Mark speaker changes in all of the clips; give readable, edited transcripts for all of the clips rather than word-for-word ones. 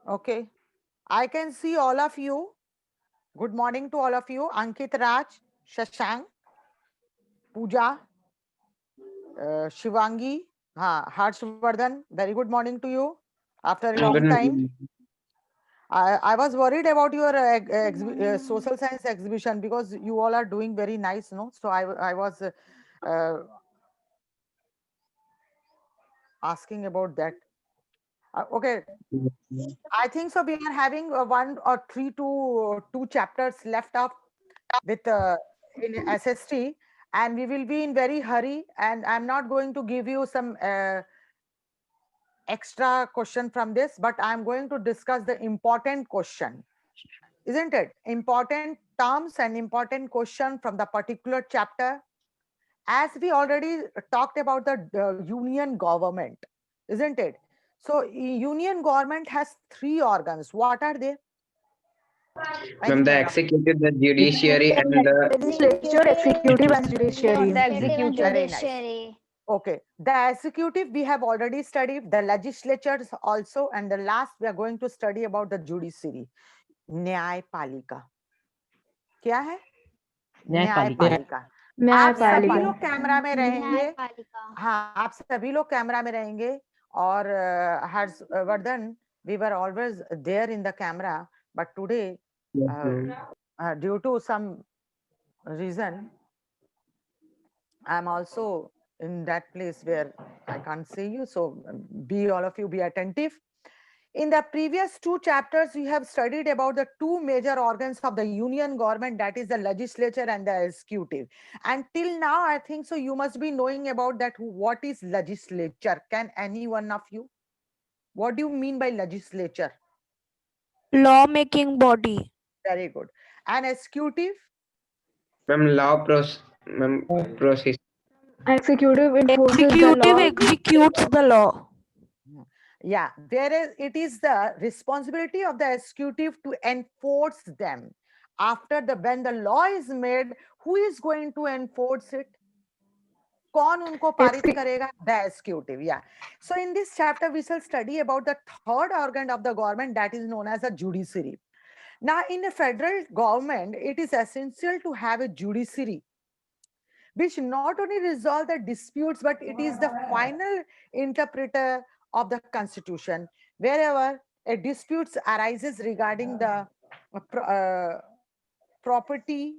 Speaker 1: Okay. I can see all of you. Good morning to all of you. Ankit Raj, Shashank, Pooja, Shivangi, Harshvardhan. Very good morning to you. After a
Speaker 2: Good
Speaker 1: long time.
Speaker 2: morning.
Speaker 1: I was worried about your social science exhibition because you all are doing very nice, no? So I was uh, asking about that. Okay, I think so. We are having one or two chapters left up with in SST, and we will be in very hurry. And I'm not going to give you some extra question from this, but I'm going to discuss the important question, isn't it? Important terms and important question from the particular chapter. As we already talked about the union government, isn't it? So union government has three organs. What are they?
Speaker 2: Ma'am, the
Speaker 1: Anyone of you?
Speaker 2: executive, the judiciary, and the
Speaker 3: Legislature, executive, and
Speaker 4: No,
Speaker 3: judiciary.
Speaker 4: the executive and
Speaker 1: Very nice.
Speaker 4: judiciary.
Speaker 1: Okay, the executive we have already studied, the legislatures also, and the last we are going to study about the judiciary. न्यायपालिका क्या है?
Speaker 5: न्यायपालिका
Speaker 1: न्यायपालिका. आप सभी
Speaker 3: न्यायपालिका.
Speaker 1: लोग camera में रहेंगे.
Speaker 4: न्यायपालिका.
Speaker 1: हाँ, आप सभी लोग कैमरा में रहेंगे. और Harshvardhan, we were always there in the camera, but today
Speaker 2: yes, ma'am.
Speaker 1: due to some reason I'm also in that place where I can't see you. So be all of you be attentive. In the previous two chapters, we have studied about the two major organs of the union government, that is the legislature and the executive. And till now, I think so you must be knowing about that. What is legislature? Can any one of you? What do you mean by legislature?
Speaker 3: Law-making body.
Speaker 1: Very good. And executive?
Speaker 2: Ma'am, ma'am, process.
Speaker 3: Executive enforces the Executive law. executes the law.
Speaker 1: Yeah, whereas it is the responsibility of the executive to enforce them. After the when the law is made, who is going to enforce it? कौन उनको पारित करेगा? The executive. Yeah. So in this chapter, we shall study about the third organ of the government, that is known as the judiciary. Now, in a federal government, it is essential to have a judiciary which not only resolve the disputes, but it is the final interpreter of the constitution. Wherever a dispute arises regarding the property,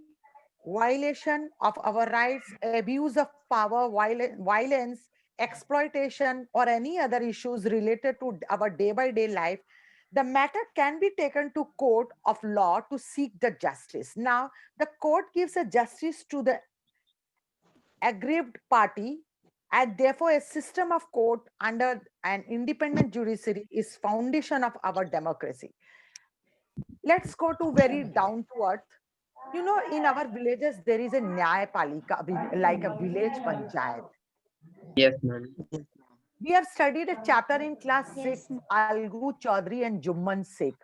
Speaker 1: violation of our rights, abuse of power, violence, exploitation, or any other issues related to our day by day life, the matter can be taken to court of law to seek the justice. Now, the court gives a justice to the aggrieved party, and therefore a system of court under an independent judiciary is foundation of our democracy. Let's go to very down to earth. You know, in our villages, there is a Nyayapalika, like a village panchayat.
Speaker 2: Yes, ma'am.
Speaker 1: We have studied a chapter in class
Speaker 4: Yes,
Speaker 1: 6, Algu Chaudhary and Jumman Sheikh,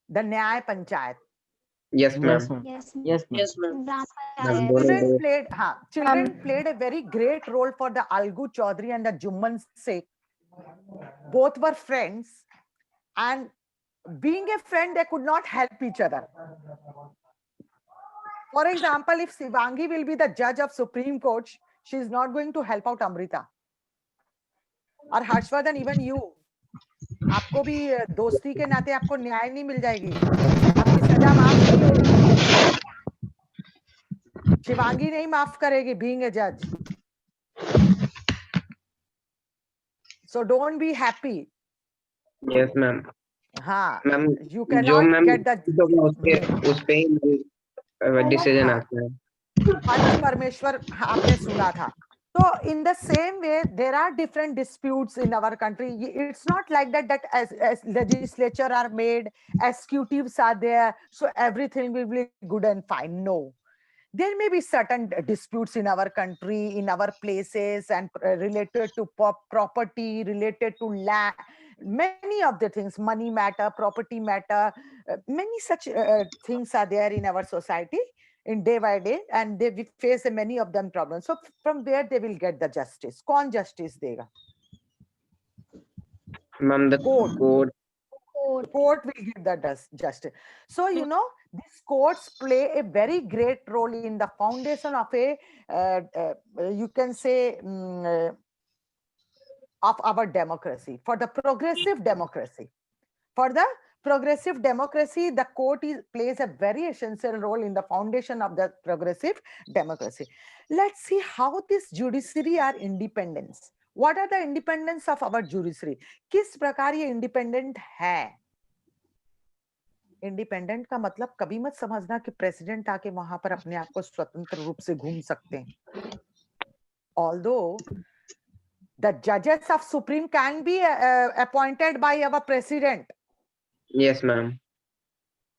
Speaker 1: the Nyay Panchayat.
Speaker 2: Yes,
Speaker 5: Yes,
Speaker 2: ma'am.
Speaker 5: ma'am.
Speaker 4: yes,
Speaker 5: Yes, ma'am.
Speaker 4: Gram
Speaker 2: Ma'am,
Speaker 4: Panchayat.
Speaker 2: dono do.
Speaker 1: Children played a very great role for the Algu Chaudhary and the Jumman Sheikh. Both were friends, and being a friend, they could not help each other. For example, if Shivangi will be the judge of Supreme Court, she is not going to help out Amrita. और Harshvardhan, even you, आपको भी दोस्ती के नाते आपको न्याय नहीं मिल जाएगी, आपकी सजा माफ नहीं होगी. शिवांगी नहीं माफ करेगी बीइंग ए जज. So don't be happy.
Speaker 2: Yes, ma'am.
Speaker 1: हाँ,
Speaker 2: मैम,
Speaker 1: you
Speaker 2: जो
Speaker 1: cannot
Speaker 2: मैम
Speaker 1: get the
Speaker 2: उस पे ही डिसीजन
Speaker 1: हाँ,
Speaker 2: आता है.
Speaker 1: पंच परमेश्वर आपने सुना था. So in the same way, there are different disputes in our country. It's not like that as legislature are made, executives are there, so everything will be good and fine. No. There may be certain disputes in our country, in our places, and related to property, related to land, many of the things, money matter, property matter, many such things are there in our society in day by day, and we face many of them problems. So from where they will get the justice? कौन justice देगा?
Speaker 2: Ma'am, the
Speaker 1: Court.
Speaker 2: code.
Speaker 1: court will give the justice. So, you know, these courts play a very great role in the foundation of a, you can say, of our democracy, for the progressive democracy. For the progressive democracy, the court plays a very essential role in the foundation of the progressive democracy. Let's see how this judiciary are independence. What are the independence of our judiciary? किस प्रकार ये independent है? Independent का मतलब कभी मत समझना कि प्रेसिडेंट आके वहां पर अपने आप को स्वतंत्र रूप से घूम सकते हैं. Although the judges of Supreme can be appointed by our president.
Speaker 2: Yes, ma'am.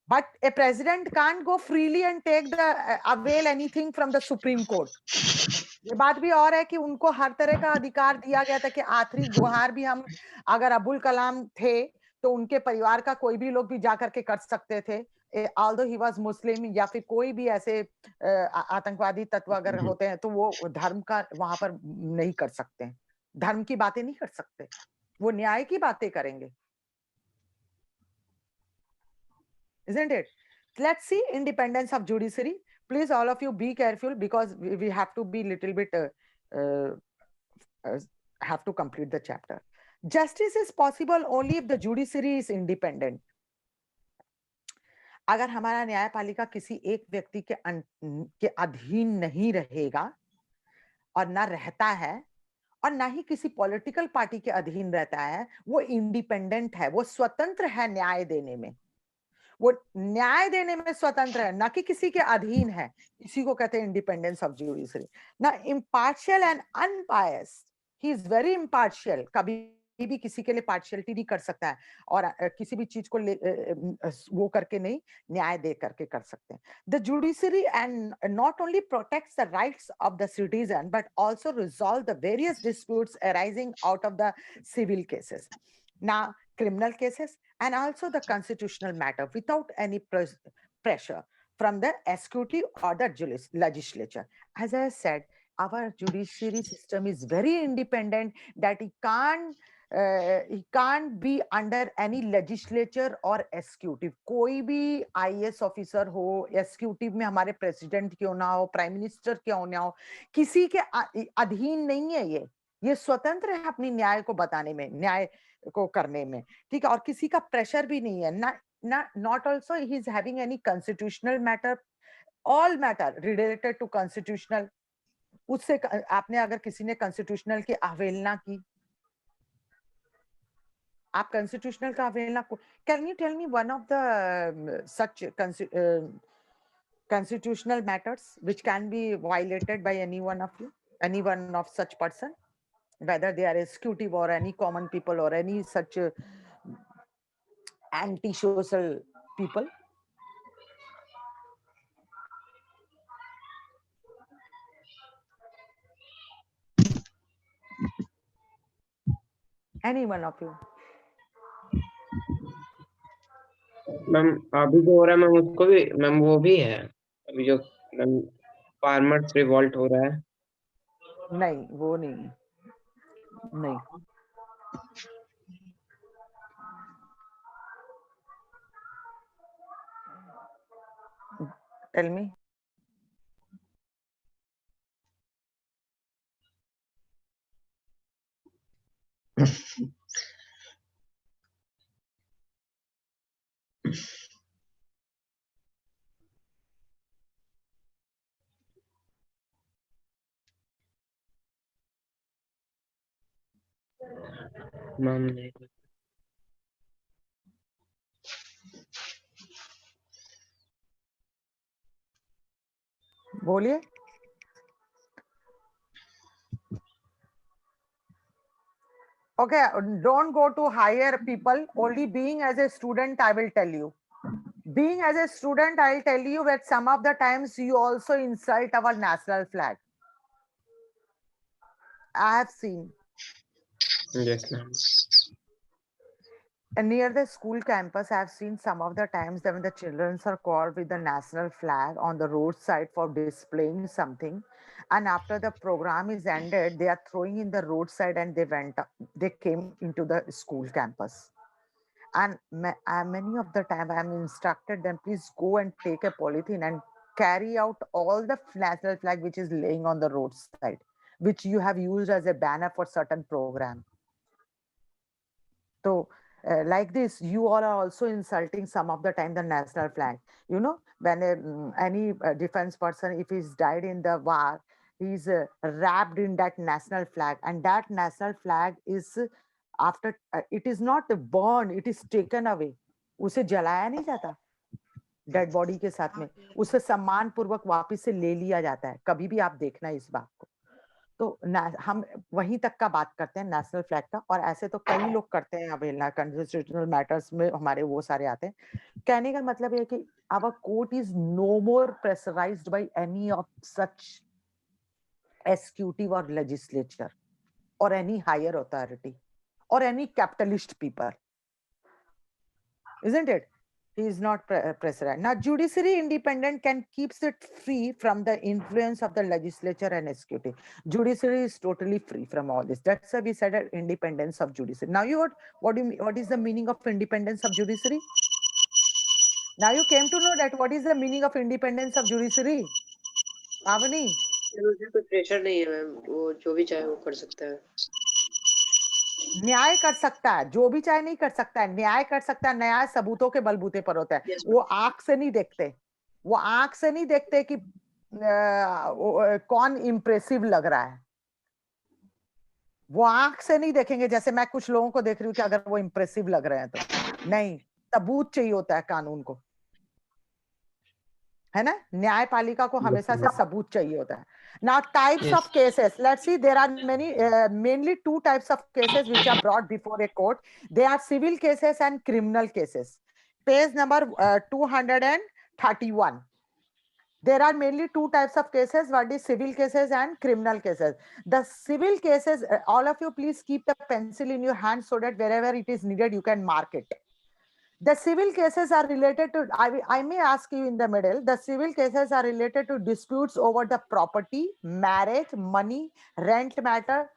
Speaker 1: But a president can't go freely and take the avail anything from the Supreme Court. ये बात भी और है कि उनको हर तरह का अधिकार दिया गया था कि आखिरी गुहार भी हम अगर अबुल कलाम थे तो उनके परिवार का कोई भी लोग भी जाकर के कर सकते थे. Although he was Muslim या फिर कोई भी ऐसे आतंकवादी तत्व अगर होते हैं तो वो धर्म का वहां पर नहीं कर सकते हैं. धर्म की बातें नहीं कर सकते, वो न्याय की बातें करेंगे. Isn't it? Let's see independence of judiciary. Please, all of you, be careful because we have to be little bit have to complete the chapter. Justice is possible only if the judiciary is independent. अगर हमारा न्यायपालिका किसी एक व्यक्ति के अधीन नहीं रहेगा और ना रहता है और ना ही किसी पॉलिटिकल पार्टी के अधीन रहता है, वो इंडिपेंडेंट है, वो स्वतंत्र है न्याय देने में. वो न्याय देने में स्वतंत्र है, ना कि किसी के अधीन है. इसी को कहते हैं इंडिपेंडेंस ऑफ जुडिशरी. ना impartial and unbiased, he is very impartial. कभी भी किसी के लिए पार्शियलिटी नहीं कर सकता है और किसी भी चीज को वो करके नहीं, न्याय दे करके कर सकते हैं. The judiciary and not only protects the rights of the citizen but also resolve the various disputes arising out of the civil cases. Now, criminal cases and also the constitutional matter without any pressure from the executive or the legislature. As I said, our judiciary system is very independent that it can't be under any legislature or executive. कोई भी IAS officer हो, executive में हमारे president क्यों ना हो, prime minister क्यों ना हो, किसी के अधीन नहीं है. ये स्वतंत्र है अपनी न्याय को बताने में, न्याय को करने में. ठीक है, और किसी का प्रेशर भी नहीं है. Not also he is having any constitutional matter. All matter related to constitutional, उससे आपने अगर किसी ने कॉन्स्टिट्यूशनल की अवहेलना की, आप कॉन्स्टिट्यूशनल का अवहेलना को, can you tell me one of the such constitutional matters which can be violated by any one of such person, whether they are executive or any common people or any such anti-social people? Any one of you?
Speaker 2: Ma'am अभी जो हो रहा है ma'am उसको भी ma'am वो भी है. अभी जो मैम फार्मर्स रिवॉल्ट हो रहा है.
Speaker 1: नहीं, वो नहीं. Tell me.
Speaker 2: मैम
Speaker 1: बोलिए. Okay, don't go to higher people. Only being as a student, I will tell you. Being as a student, I'll tell you that some of the times you also insult our national flag. I have seen.
Speaker 2: yes ma'am.
Speaker 1: And near the school campus, I have seen some of the times that when the children are called with the national flag on the roadside for displaying something, and after the program is ended, they are throwing in the roadside and they came into the school campus. and many of the time I am instructed them, please go and take a polythene and carry out all the national flag which is laying on the roadside, which you have used as a banner for certain program. So like this, you all are also insulting some of the time the national flag. You know, when any defense person, if he's died in the war, he's wrapped in that national flag, and that national flag is after it is not burned, it is taken away. उसे जलाया नहीं जाता dead body के साथ में, उसे सम्मान पूर्वक वापस से ले लिया जाता है। कभी भी आप देखना इस बात को। तो हम वहीं तक का बात करते हैं नेशनल फ्लैग का, और ऐसे तो कई लोग करते हैं अवेलना, कॉन्स्टिट्यूशनल मैटर्स में हमारे वो सारे आते हैं। कहने का मतलब है कि our court is no more pressurised by any of such executive or legislature or any higher authority or any capitalist people, isn't it? He is not pressurized. Now, judiciary independent can keeps it free from the influence of the legislature and executive. Judiciary is totally free from all this. That's why we said independence of judiciary. Now, what do you mean? What is the meaning of independence of judiciary? Now you came to know that what is the meaning of independence of judiciary, Pavani?
Speaker 4: मुझे कोई pressure नहीं है ma'am, वो जो भी चाहे वो कर सकता है।
Speaker 1: न्याय कर सकता है, जो भी चाहे नहीं कर सकता है, न्याय कर सकता है। न्याय सबूतों के बलबूते पर होता है।
Speaker 4: Yes,
Speaker 1: वो आंख से नहीं देखते, वो आंख से नहीं देखते कि कौन इम्प्रेसिव लग रहा है। वो आंख से नहीं देखेंगे, जैसे मैं कुछ लोगों को देख रही हूँ कि अगर वो इम्प्रेसिव लग रहे हैं तो नहीं, सबूत चाहिए होता है कानून को, है ना। न्यायपालिका को हमेशा से सबूत चाहिए होता है। Now types
Speaker 2: Yes.
Speaker 1: of cases, let's see, there are many mainly two types of cases which are brought before a court. They are civil cases and criminal cases. Page number 231. There are mainly two types of cases, what is civil cases and criminal cases. The civil cases, all of you please keep the pencil in your hand so that wherever it is needed you can mark it. The civil cases are related to, I may ask you in the middle, the civil cases are related to disputes over the property, marriage, money, rent matter,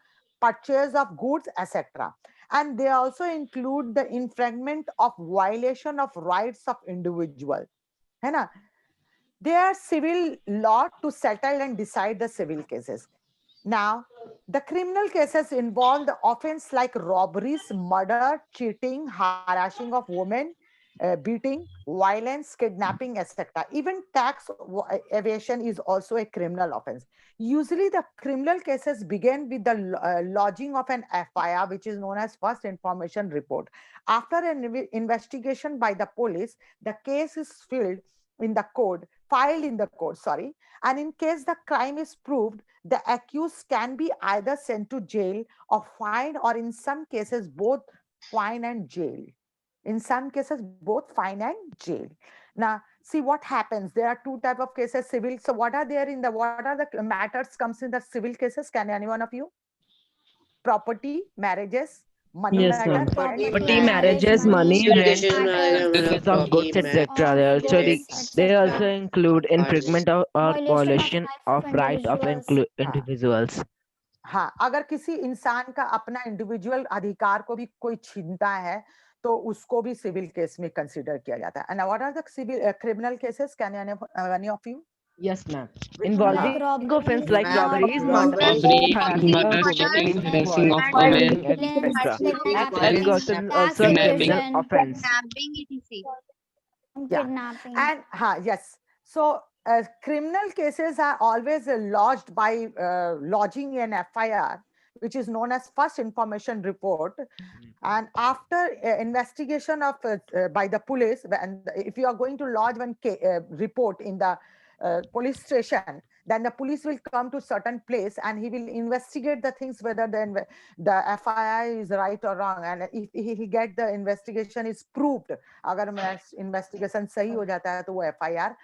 Speaker 1: purchase of goods, etc. And they also include the infringement of violation of rights of individual. है ना? They are civil law to settle and decide the civil cases. Now, the criminal cases involve the offense like robberies, murder, cheating, harassing of women, beating, violence, kidnapping, etc. Even tax evasion is also a criminal offense. Usually, the criminal cases begin with the lodging of an FIR, which is known as First Information Report. After an investigation by the police, the case is filed in the court, and in case the crime is proved, the accused can be either sent to jail or fined, or in some cases both fine and jail. In some cases both fine and jail. Now see what happens. There are two type of cases, civil. So what are the matters comes in the civil cases? Can any one of you? Property, marriages, money
Speaker 5: Yes,
Speaker 1: matter,
Speaker 5: ma'am.
Speaker 1: any
Speaker 5: Property,
Speaker 1: matter.
Speaker 5: marriages, money,
Speaker 4: Civil
Speaker 5: rent,
Speaker 4: cases में आएगा हमारा
Speaker 5: purchase of goods,
Speaker 4: property,
Speaker 5: etc. They actually
Speaker 1: Yes.
Speaker 5: they also include infringement of or
Speaker 3: Violation
Speaker 5: violation of right of
Speaker 3: individuals.
Speaker 5: individuals.
Speaker 1: हाँ, अगर किसी इंसान का अपना individual अधिकार को भी कोई छीनता है तो उसको भी सिविल केस में कंसीडर किया जाता है. And what are the civil criminal cases? Can any of you?
Speaker 5: Yes, ma'am. Involving
Speaker 3: Like
Speaker 5: offense like
Speaker 4: Ma'am,
Speaker 5: robberies,
Speaker 4: robbery,
Speaker 5: harassing
Speaker 2: murder,
Speaker 5: of
Speaker 2: cheating,
Speaker 5: women,
Speaker 2: harassing of
Speaker 5: violence,
Speaker 2: women,
Speaker 5: etc.
Speaker 3: kidnapping,
Speaker 5: Extortion also a
Speaker 2: kidnapping.
Speaker 5: criminal offense.
Speaker 1: Yeah.
Speaker 3: kidnapping.
Speaker 1: And yes. So criminal cases are always lodged by lodging an FIR, which is known as First Information Report. And after investigation of by the police, and if you are going to lodge one report in the police station, then the police will come to certain place and he will investigate the things whether the FIR is right or wrong. And if he get the investigation is proved, अगर investigation सही हो जाता है तो वो FIR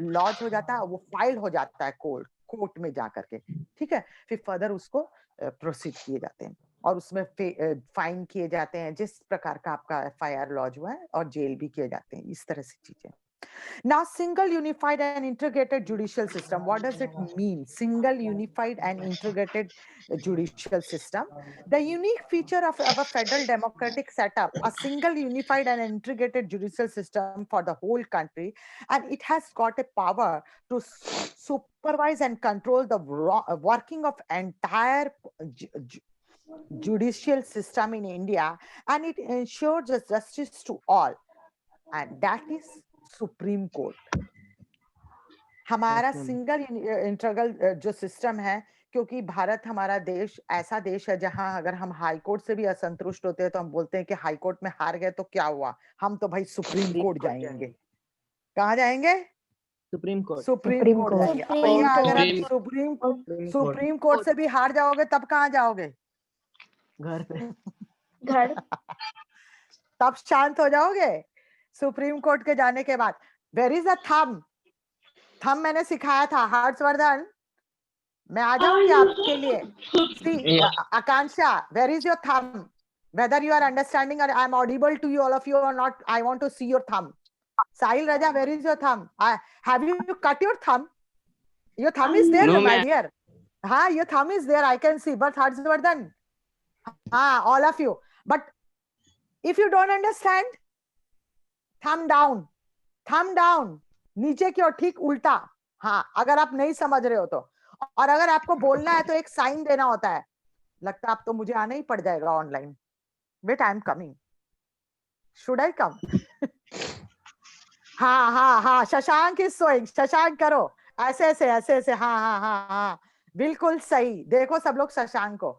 Speaker 1: laws हो जाता है, वो फाइल हो जाता है कोर्ट में जा करके. ठीक है, फिर फर्दर उसको प्रोसीड किए जाते हैं और उसमें फाइन किए जाते हैं जिस प्रकार का आपका FIR लॉज हुआ है, और जेल भी किए जाते हैं. इस तरह से चीजें. Now, single, unified, and integrated judicial system. What does it mean? Single, unified, and integrated judicial system. The unique feature of our federal democratic setup, a single, unified, and integrated judicial system for the whole country, and it has got a power to supervise and control the working of entire judicial system in India, and it ensures justice to all, and that is supreme court. हमारा single integral जो system है, क्योंकि भारत हमारा देश ऐसा देश है जहां अगर हम हाई कोर्ट से भी असंतुष्ट होते हैं तो हम बोलते हैं कि हाई कोर्ट में हार गए तो क्या हुआ, हम तो भाई सुप्रीम कोर्ट जाएंगे. कहाँ जाएंगे?
Speaker 5: Supreme court.
Speaker 1: सुप्रीम कोर्ट जाएंगे. भैया अगर आप सुप्रीम कोर्ट से भी हार जाओगे तब कहाँ जाओगे?
Speaker 5: घर पे.
Speaker 3: घर.
Speaker 1: तब शांत हो जाओगे. सुप्रीम कोर्ट के जाने के बाद where is a thumb. Thumb मैंने सिखाया था हर्षवर्धन, मैं आ जाऊंगी आपके लिए. See Akanksha, where is your thumb? Whether you are understanding or I am audible to you, all of you or not, I want to see your thumb. Sahil Raja, where is your thumb? Have you cut your thumb? Your thumb is there,
Speaker 2: No,
Speaker 1: my dear. Your thumb is there, I can see. But Harshvardhan, all of you. But if you don't understand, thumb down. Thumb down. नीचे की ओर, ठीक उल्टा. हाँ, अगर आप नहीं समझ रहे हो तो. और अगर आपको बोलना है तो एक साइन देना होता है. लगता है अब तो मुझे आना ही पड़ जाएगा online. Wait, I am coming. Should I come? हाँ, शशांक is showing. शशांक करो. ऐसे. हाँ. बिल्कुल सही. देखो सब लोग शशांक को.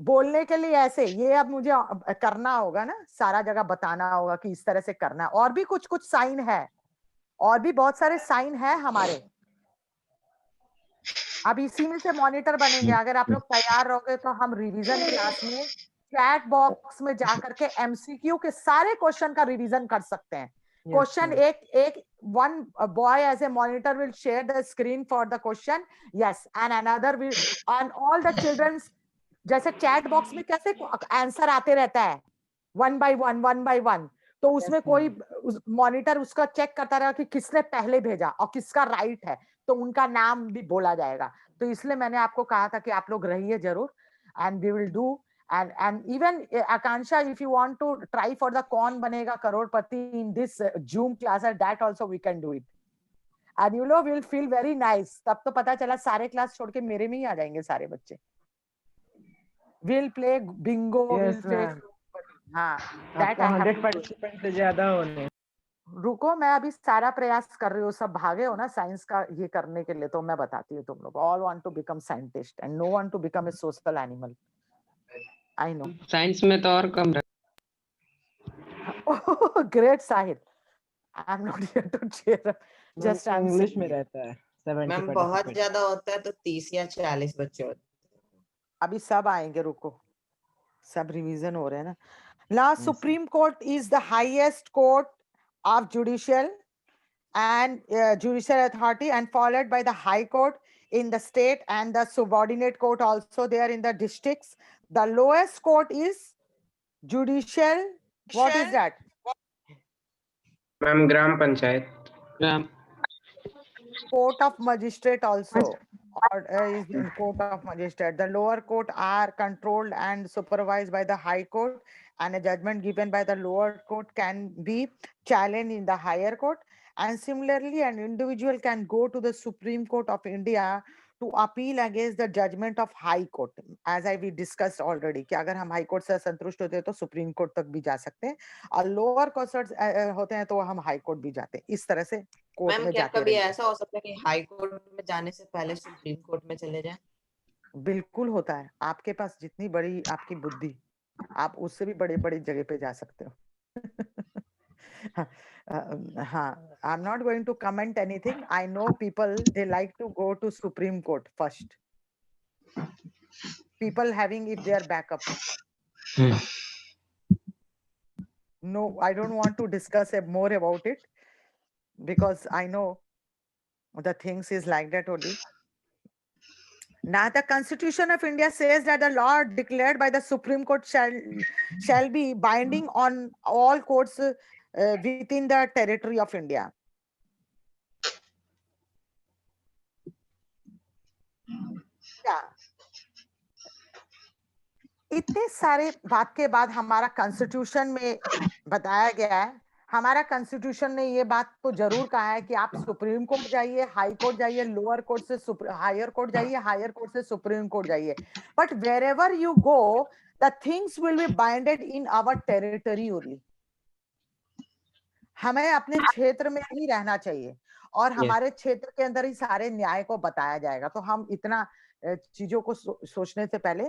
Speaker 1: बोलने के लिए ऐसे, ये अब मुझे करना होगा ना, सारा जगह बताना होगा कि इस तरह से करना है. और भी कुछ साइन है, और भी बहुत सारे साइन है हमारे. अब इसी में से मॉनिटर बनेंगे. अगर आप लोग तैयार रहोगे तो हम रिवीजन क्लास में चैट बॉक्स में जाकर के एमसीक्यू के सारे क्वेश्चन का रिवीजन कर सकते हैं. क्वेश्चन एक one boy as a monitor will share the screen for the question. Yes, and another will, and all the children's, जैसे चैट बॉक्स में कैसे आंसर आते रहता है one by one, तो उसमें कोई मॉनिटर उसका चेक करता रहेगा कि किसने पहले भेजा और किसका राइट है, तो उनका नाम भी बोला जाएगा. तो इसलिए मैंने आपको कहा था कि आप लोग रहिए जरूर, and we will do. And even Akansha, if you want to try for the कौन बनेगा करोड़पति in this Zoom class, that also we can do it. And you know, we will feel very nice. तब तो पता चला सारे class छोड़ के मेरे में ही आ जाएंगे सारे बच्चे. We'll play bingo.
Speaker 5: Yes,
Speaker 1: we'll play. हाँ, that
Speaker 5: 100 participants से ज्यादा होने.
Speaker 1: रुको, मैं अभी सारा प्रयास कर रही हूँ. सब भागे हो ना साइंस का ये करने के लिए, तो मैं बताती हूँ. तुम लोग all want to become scientist and no one to become a social animal. I know.
Speaker 2: Science में तो और कम.
Speaker 1: Oh, great, Sahil. I'm not here to cheer up. Just I'm
Speaker 5: English
Speaker 1: saying
Speaker 5: में
Speaker 1: it.
Speaker 5: रहता है. 70
Speaker 6: मैम बहुत
Speaker 5: participants.
Speaker 6: ज्यादा होता है तो 30 या 40 बच्चे होते
Speaker 1: अभी सब आएंगे, रुको. सब रिवीजन हो रहे हैं ना. Now, Supreme Court is the highest court of judicial and judicial authority, and followed by the High Court in the state and the subordinate court also there in the districts. The lowest court is judicial. What is that?
Speaker 2: Ma'am gram panchayat. Gram.
Speaker 1: Court of magistrate also, or is in court of magistrate. The lower court are controlled and supervised by the High Court, and a judgment given by the lower court can be challenged in the higher court. And similarly, an individual can go to the Supreme Court of India to appeal against the judgment of High Court, as we discussed already. कि अगर हम High Court से संतुष्ट होते हैं तो Supreme Court तक भी जा सकते हैं, और lower courts होते हैं तो हम High Court भी जाते हैं. इस तरह से कोर्ट
Speaker 6: मैम
Speaker 1: में
Speaker 6: क्या
Speaker 1: जाते
Speaker 6: कभी
Speaker 1: रहते हैं.
Speaker 6: ऐसा हो सकता है कि हाई कोर्ट में जाने से पहले सुप्रीम कोर्ट में चले जाएं?
Speaker 1: बिल्कुल होता है. आपके पास जितनी बड़ी आपकी बुद्धि, आप उससे भी बड़ी जगह पे जा सकते हो. हाँ, I'm not going to comment anything. I know people, they like to go to Supreme Court first. People having it their backup. No, I don't want to discuss more about it, because I know the things is like that only. Now, the Constitution of India says that the law declared by the Supreme Court shall be binding on all courts within the territory of India. क्या इतने सारे बात के बाद हमारा constitution में बताया गया है, हमारा कॉन्स्टिट्यूशन ने ये बात तो जरूर कहा है कि आप सुप्रीम कोर्ट जाइए, हाई कोर्ट जाइए, लोअर कोर्ट से हायर कोर्ट जाइए, हायर कोर्ट से सुप्रीम कोर्ट जाइए, but wherever you go the things will be binded in our territory only. हमें अपने क्षेत्र में ही रहना चाहिए और हमारे क्षेत्र के अंदर ही सारे न्याय को बताया जाएगा, तो हम इतना चीजों को सोचने से पहले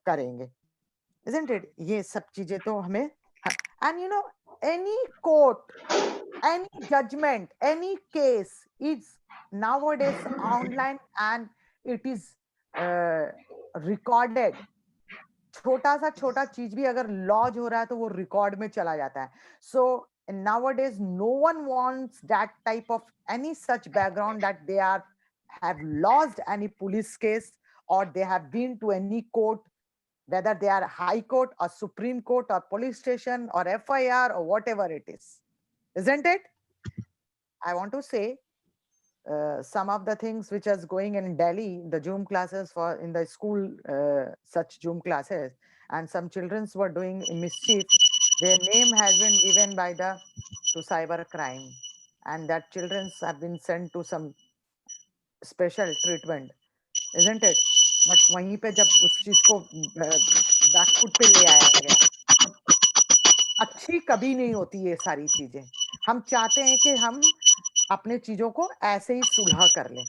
Speaker 1: करेंगे, isn't it? ये सब चीजें तो हमें, and you know any court, any judgment, any case is nowadays online and it is recorded. छोटा सा छोटा चीज भी अगर लॉज हो रहा है तो वो रिकॉर्ड में चला जाता है. So nowadays no one wants that type of any such background that they have lost any police case or they have been to any court, whether they are high court or supreme court or police station or FIR or whatever it is, isn't it? I want to say some of the things which is going in Delhi, the Zoom classes for in the school, such Zoom classes, and some children were doing mischief. Their name has been given by the to cyber crime, and that children have been sent to some special treatment, isn't it? But वहीं पे जब उस चीज को back foot पे ले आया गया, अच्छी कभी नहीं होती ये सारी चीजें. हम चाहते हैं कि हम अपने चीजों को ऐसे ही सुलह कर लें,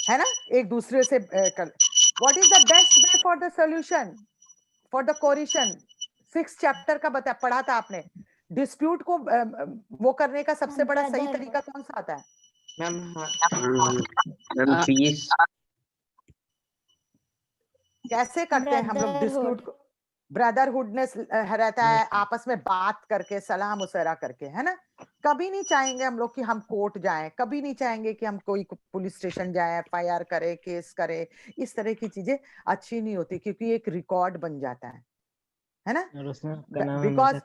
Speaker 1: है ना, एक दूसरे से कर. What is the best way for the solution for the coercion? 6th chapter का पढ़ा था आपने. डिस्प्यूट को वो करने का सबसे बड़ा सही तरीका कौन सा आता है
Speaker 2: मैम? पीस
Speaker 1: कैसे करते हैं हम लोग डिस्प्यूट को? ब्रदरहुडनेस रहता है, आपस में बात करके, सलाह मुशवरा करके, है ना. कभी नहीं चाहेंगे हम लोग कि हम कोर्ट जाएं, कभी नहीं चाहेंगे कि हम कोई पुलिस स्टेशन जाएं, FIR करे, केस करे. इस तरह की चीजें अच्छी नहीं होती क्योंकि एक रिकॉर्ड बन जाता है ना. बिकॉज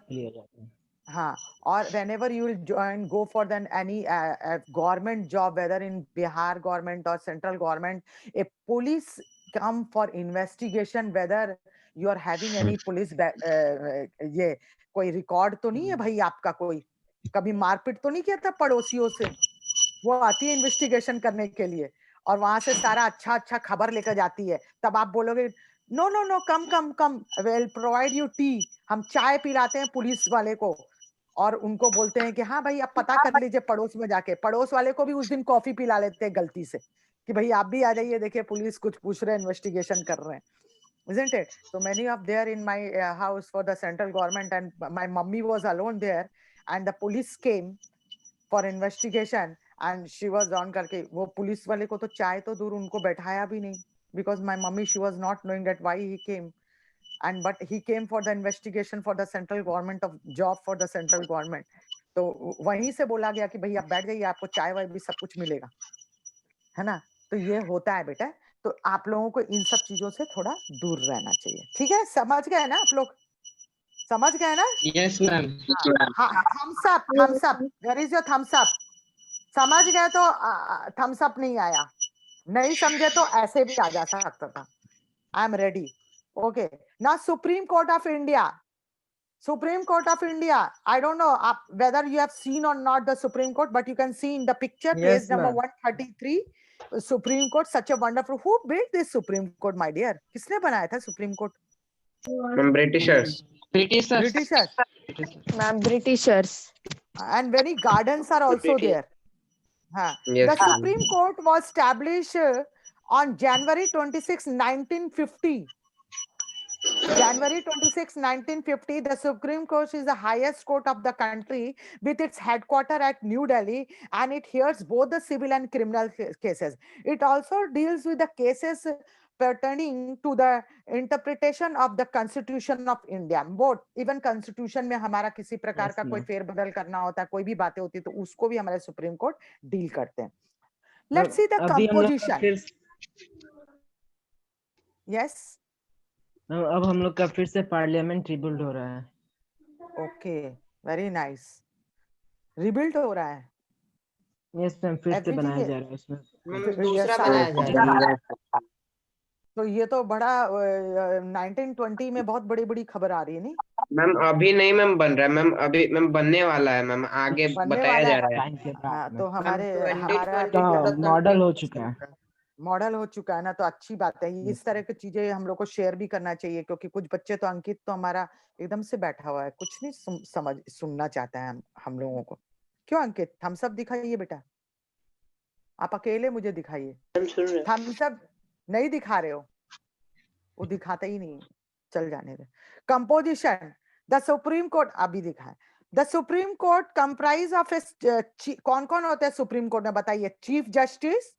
Speaker 1: हाँ, और whenever you will join, go for then any government job, whether in Bihar government or central government, a police come for investigation whether you are having any police ये कोई रिकॉर्ड तो नहीं है भाई आपका, कोई कभी मारपीट तो नहीं किया था पड़ोसियों से. वो आती है इन्वेस्टिगेशन करने के लिए और वहां से सारा अच्छा अच्छा खबर लेकर जाती है. तब आप बोलोगे no no no, come come come, will provide you tea. हम चाय पिलाते हैं पुलिस वाले को और उनको बोलते हैं कि हाँ भाई आप पता कर लीजिए पड़ोस में जाके. पड़ोस वाले को भी उस दिन कॉफी पिला लेते हैं गलती से कि भाई आप भी आ जाइए, देखिए पुलिस कुछ पूछ रहे हैं, इन्वेस्टिगेशन कर रहे हैं, isn't it? So many of there in my house for the central government, and my mummy was alone there, and the police came for investigation, and she was on करके. वो police वाले को तो चाय तो दूर उनको बैठाया भी नहीं, because my mummy, she was not knowing that why he came, and but he came for the investigation for the central government of job for the central government. तो वहीं से बोला गया कि भाई आप बैठ जाइए, आपको चाय वाय भी सब कुछ मिलेगा, है ना. तो ये होता है बेटा. तो आप लोगों को इन सब चीजों से थोड़ा दूर रहना चाहिए, ठीक है? समझ गए ना आप लोग? समझ गए ना?
Speaker 2: Yes ma'am.
Speaker 1: Thumbs up, where is your thumbs up? समझ गए तो थम्स अप नहीं आया, नहीं समझे तो ऐसे भी आ जा सकता था. I am ready. Okay, now supreme court of India. Supreme Court of India, I don't know whether you have seen or not the Supreme Court, but you can see in the picture,
Speaker 5: Yes,
Speaker 1: page number
Speaker 5: ma'am.
Speaker 1: 133, Supreme Court, such a wonderful. Who built this Supreme Court, my dear? किसने बनाया था Supreme Court?
Speaker 2: Ma'am Britishers.
Speaker 1: Britishers.
Speaker 3: Ma'am, Britishers.
Speaker 1: And many gardens are also there.
Speaker 2: Yes,
Speaker 1: The Supreme Court was established on January 26, 1950. January 26, 1950, the Supreme Court is the highest court of the country with its headquarters at New Delhi, and it hears both the civil and criminal cases. It also deals with the cases pertaining to the interpretation of the Constitution of India. Both, even Constitution में हमारा किसी प्रकार का कोई फेरबदल करना होता है, कोई भी बातें होती है, तो उसको भी हमारे सुप्रीम कोर्ट डील करते हैं. Let's see the composition. Yes.
Speaker 5: अब हम लोग का फिर से पार्लियामेंट रिबिल्ड हो रहा है.
Speaker 1: Okay, very nice. रिबिल्ड हो रहा है.
Speaker 5: यस मैम, फिर से बनाया जा रहा है उसमें.
Speaker 6: दूसरा बनाया जा रहा है.
Speaker 1: तो ये तो बड़ा 1920 में बहुत बड़ी बड़ी खबर आ रही है नहीं?
Speaker 2: मैम अभी नहीं मैम बन रहा है मैम, अभी मैम बनने वाला है मैम, आगे
Speaker 1: बनने
Speaker 2: बताया
Speaker 1: वाला
Speaker 2: जा
Speaker 1: है।
Speaker 2: रहा है।
Speaker 5: टाइम के
Speaker 1: हाँ
Speaker 5: बाद में
Speaker 1: तो हमारे हमारा
Speaker 5: मॉडल हो चुका है।
Speaker 1: मॉडल हो चुका है ना, तो अच्छी बात है। इस तरह की चीजें हम लोग को शेयर भी करना चाहिए, क्योंकि कुछ बच्चे तो अंकित तो हमारा एकदम से बैठा हुआ है, कुछ नहीं समझ सुनना चाहता है हम लोगों को। क्यों अंकित, हम सब दिखाइए बेटा, आप अकेले मुझे दिखाइए।
Speaker 4: हम सुन रहे हैं।
Speaker 1: हम सब नहीं दिखा रहे हो, वो दिखाता ही नहीं, चल जाने दे। कंपोजिशन, द सुप्रीम कोर्ट अभी दिखा है। The supreme court comprise of कौन कौन होते हैं सुप्रीम कोर्ट में बताइए? Chief justice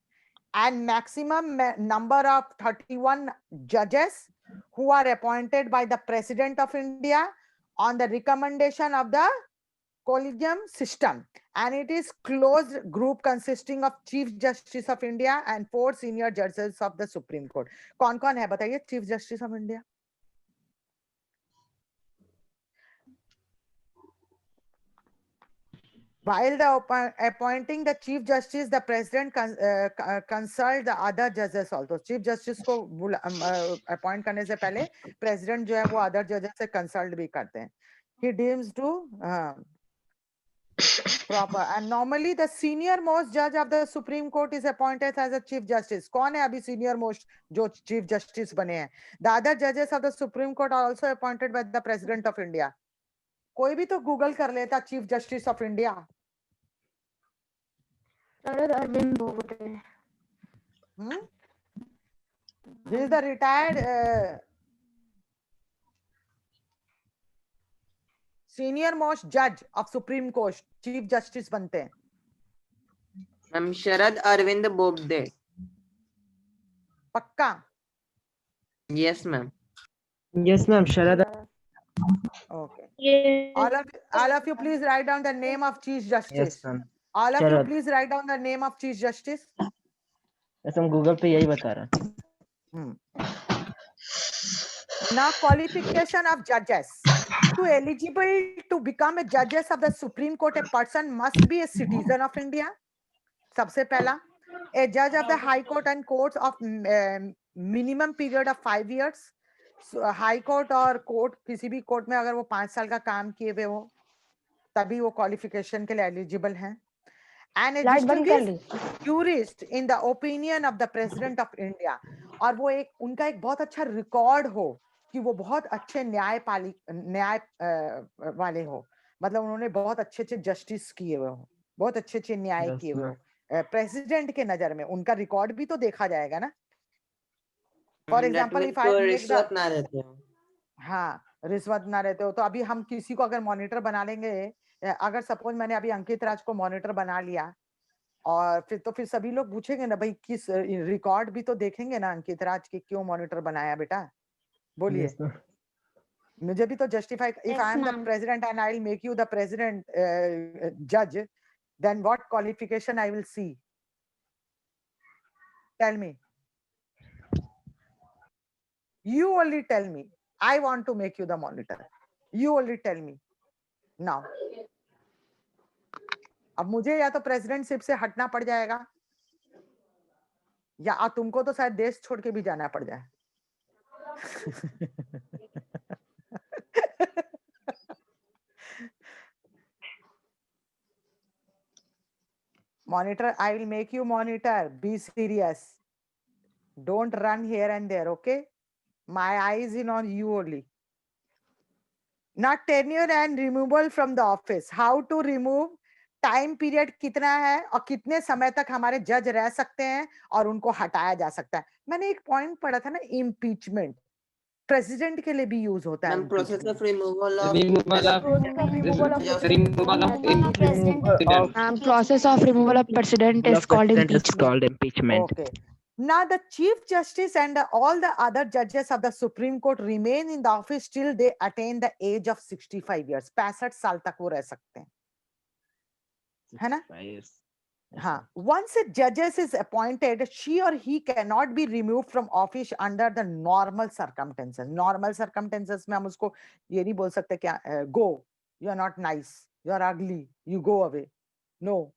Speaker 1: and maximum number of 31 judges who are appointed by the President of India on the recommendation of the collegium system, and it is closed group consisting of Chief Justice of India and 4 senior judges of the Supreme Court. कौन कौन है बताइए Chief Justice of India? While appointing the Chief Justice, the President consult the other judges also. Chief Justice को appoint करने से पहले President जो है वो other judges से consult भी करते हैं. He deems to proper, and normally the senior most judge of the Supreme Court is appointed as a Chief Justice. कौन है अभी senior most जो Chief Justice बने हैं? The other judges of the Supreme Court are also appointed by the President of India. कोई भी तो Google कर लेता Chief Justice of India.
Speaker 3: Sharad Arvind Bobde.
Speaker 1: He is the retired senior most judge of Supreme Court. Chief Justice बनते हैं.
Speaker 6: Ma'am Sharad Arvind Bobde.
Speaker 1: पक्का?
Speaker 6: Yes ma'am.
Speaker 5: Yes ma'am, Sharad.
Speaker 1: Okay.
Speaker 3: Yes.
Speaker 1: All of you please write down the name of Chief Justice.
Speaker 5: Yes ma'am.
Speaker 1: All of you
Speaker 5: Sharad.
Speaker 1: please write down the name of Chief Justice.
Speaker 5: ऐसे हम Google पे यही बता रहे हैं।
Speaker 1: Now qualification of judges. To eligible to become a judges of the Supreme Court, a person must be a citizen of India. सबसे पहला, a judge of the High Court and courts of minimum period of 5 years. High court और court किसी भी court में अगर वो 5 साल का काम किए हुए हो तभी वो क्वालिफिकेशन के लिए एलिजिबल हैं. And jurist in the opinion of the President of India. और वो एक उनका एक बहुत अच्छा रिकॉर्ड हो कि वो बहुत अच्छे न्याय वाले हो, मतलब उन्होंने बहुत अच्छे अच्छे जस्टिस किए हुए हो, बहुत अच्छे अच्छे न्याय किए हुए हो. प्रेसिडेंट के नजर में उनका रिकॉर्ड भी तो देखा जाएगा ना. फॉर एग्जाम्पल इफ आई
Speaker 6: रिश्वत ना रहते हो।
Speaker 1: हाँ, रिश्वत ना रहते हो तो अभी हम किसी को अगर मॉनिटर बना लेंगे, अगर सपोज मैंने अभी अंकित राज को मॉनिटर बना लिया और फिर सभी लोग पूछेंगे ना भाई किस रिकॉर्ड भी तो देखेंगे ना अंकित राज की क्यों मॉनिटर बनाया बेटा, बोलिए.
Speaker 5: Yes, ma'am.
Speaker 1: मुझे भी तो justify, if I am the president and I will make you the president जज, then what qualification I will see, tell me. You only tell me. I want to make you the monitor. You only tell me now. अब मुझे या तो presidentship से हटना पड़ जाएगा या तुमको तो शायद देश छोड़ के भी जाना पड़ जाए. Monitor, I will make you monitor. Be serious. Don't run here and there, okay? My eyes in on you only. Not tenure and removal from the office. How to remove? Time period कितना है और कितने समय तक हमारे जज रह सकते हैं और उनको हटाया जा सकता है. मैंने एक पॉइंट पढ़ा था ना, इम्पीचमेंट प्रेसिडेंट के लिए भी यूज होता है.
Speaker 6: Ma'am process of removal of
Speaker 3: Process of removal of president is called impeachment.
Speaker 1: Okay. Now the Chief Justice and all the other judges of the Supreme Court remain in the office till they attain the age of 65 years. 65 साल तक वो रह सकते हैं, है ना? हाँ. Once a judges is appointed, she or he cannot be removed from office under the normal circumstances. Normal circumstances में हम उसको ये नहीं बोल सकते क्या, go, you are not nice, you are ugly, you go away. No,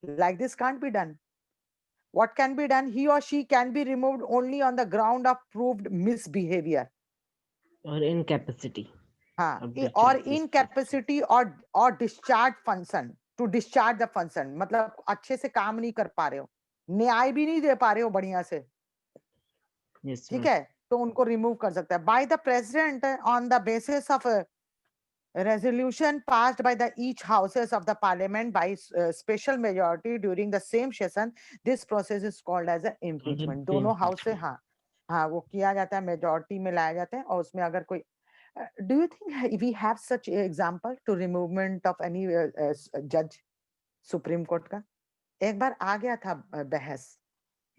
Speaker 1: like this can't be done. what can be done? He or she can be removed only on the ground of proved misbehavior.
Speaker 5: और incapacity
Speaker 1: हाँ,
Speaker 5: of
Speaker 1: or
Speaker 5: discharge this
Speaker 1: incapacity or discharge function, to discharge the function. मतलब अच्छे से काम नहीं कर पा रहे हो, न्याय भी नहीं दे पा रहे हो बढ़िया से,
Speaker 5: yes
Speaker 1: ठीक
Speaker 5: ma'am.
Speaker 1: है, तो उनको रिमूव कर सकता है by the president on the basis of resolution passed by the each houses of the parliament by special majority during the same session. This process is called as a impeachment. दोनों house से हाँ हाँ वो किया जाता है, majority में लाया जाता है, और उसमें अगर कोई do you think we have such example to removement of any judge supreme court का? एक बार आ गया था बहस,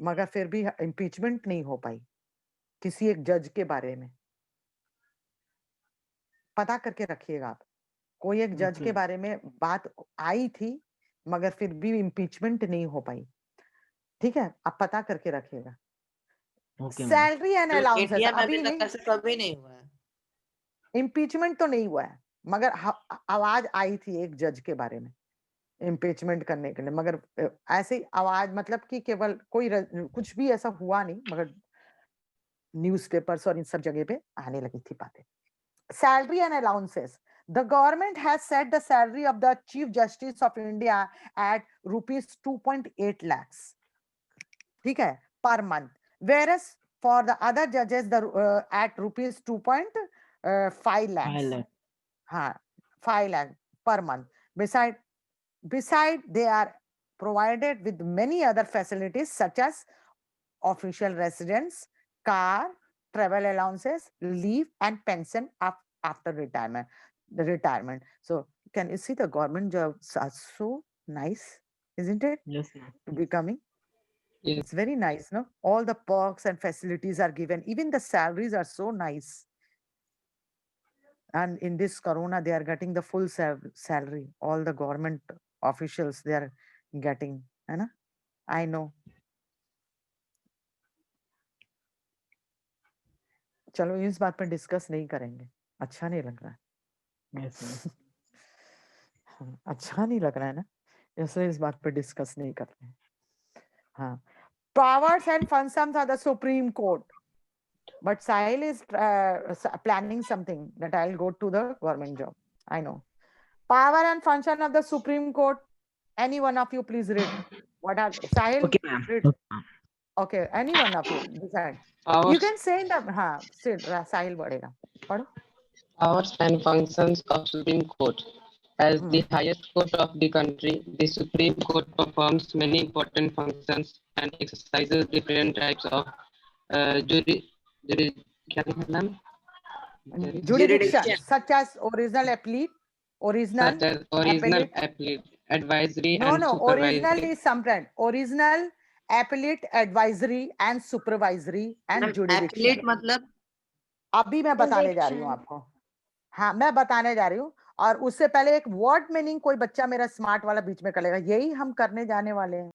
Speaker 1: मगर फिर भी impeachment नहीं हो पाई किसी एक जज के बारे में. पता करके रखिएगा आप, कोई एक जज के
Speaker 5: Okay.
Speaker 1: बारे में बात आई थी मगर फिर भी इम्पीचमेंट नहीं हो पाई, ठीक है, आप पता करके रखिएगा.
Speaker 5: Okay ma'am.
Speaker 1: Salary and allowances
Speaker 6: India में
Speaker 1: अभी
Speaker 6: अभी तक
Speaker 1: नहीं,
Speaker 6: ऐसा कभी नहीं हुआ है.
Speaker 1: इम्पीचमेंट तो नहीं हुआ है, मगर आवाज आई थी एक जज के बारे में इम्पीचमेंट करने के लिए, मगर ऐसे ही आवाज, मतलब कि केवल कोई कुछ भी ऐसा हुआ नहीं, मगर न्यूज़पेपर्स और इन सब जगह पे आने लगी थी बातें. Salary and allowances. The government has set the salary of the Chief Justice of India at rupees 2.8 lakhs. ठीक है, per month. Whereas for the other judges, the at rupees 2.5 lakhs.
Speaker 5: 5 lakh.
Speaker 1: हाँ, 5 lakh per month. Beside, they are provided with many other facilities such as official residence, car, travel allowances, leave, and pension after retirement. The retirement. So can you see the government jobs are so nice, isn't it?
Speaker 5: Yes ma'am.
Speaker 1: To be coming.
Speaker 2: Yes.
Speaker 1: It's very nice, no? All the perks and facilities are given. Even the salaries are so nice. And in this corona, they are getting the full salary. All the government officials, they are getting, है ना? I know. चलो इस बात पर discuss नहीं करेंगे, अच्छा नहीं लग रहा है.
Speaker 5: Yes ma'am.
Speaker 1: अच्छा नहीं लग रहा है ना, इसलिए इस बात पर डिस्कस नहीं कर रहे हैं. हाँ, powers and functions of the Supreme Court. But Sahil is planning something that I'll go to the government job. I know. Power and function of the Supreme Court. Any one of you please read. What are Sahil?
Speaker 5: Okay ma'am.
Speaker 1: Read. Okay, any one of you decide.
Speaker 2: Powers,
Speaker 1: You can say in the हाँ, Sahil बढ़ेगा. पढ़ो.
Speaker 2: powers and functions of Supreme Court. As the highest court of the country, the Supreme Court performs many important functions and exercises different types of क्या लिखा है नाम?
Speaker 1: Jurisdiction such as original appellate,
Speaker 2: Such as original appellate, advisory,
Speaker 1: No,
Speaker 2: and
Speaker 1: no, original
Speaker 2: supervisory.
Speaker 1: is something. Original, appellate, advisory, and supervisory and jurisdiction.
Speaker 6: Applet मतलब
Speaker 1: अभी मैं बताने जा रही हूँ आपको. हाँ, मैं बताने जा रही हूँ, और उससे पहले एक वर्ड मीनिंग कोई बच्चा मेरा स्मार्ट वाला बीच में कर लेगा. यही हम करने जाने वाले हैं.